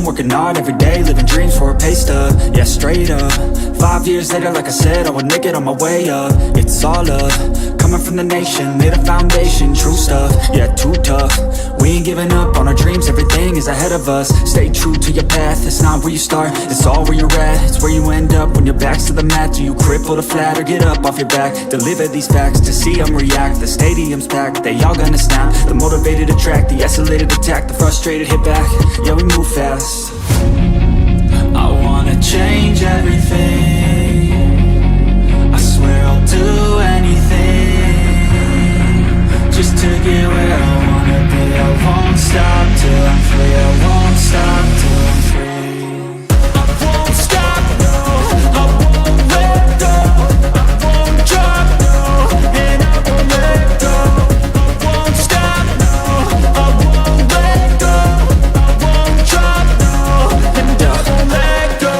room, working hard every day, living dreams for a pay stub. Yeah, straight up. 5 years later, like I said, I would make it on my way up. It's all love, coming from the nation, laid a foundation, true stuff. Yeah, too tough. We ain't giving up on our dreams, everything is ahead of us. Stay true to your path, it's not where you start, it's all where you're at. It's where you end up when your back's to the mat. Do you cripple the flat or get up off your back? Deliver these facts to see them react. The stadium's packed, they all gonna snap. The motivated attract, the escalated attack. The frustrated hit back, yeah we move fast. I wanna change everything, I swear I'll do anything, just to get where I wanna be. I won't stop till I'm free, I won't stop till I'm free. I won't stop, no, I won't let go. I won't drop, no, and I won't let go. I won't stop, no, I won't let go. I won't drop, no, and I won't let go.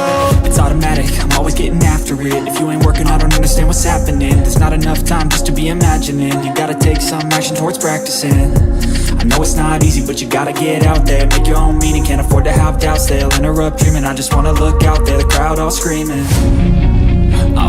It's automatic, I'm always getting after it. If you ain't working, I don't understand what's happening. There's not enough time just to be imagining. You gotta take some action towards practicing. I know it's not easy, but you gotta get out there. Make your own meaning, can't afford to have doubts. They'll interrupt dreaming, I just wanna look out there. The crowd all screaming. I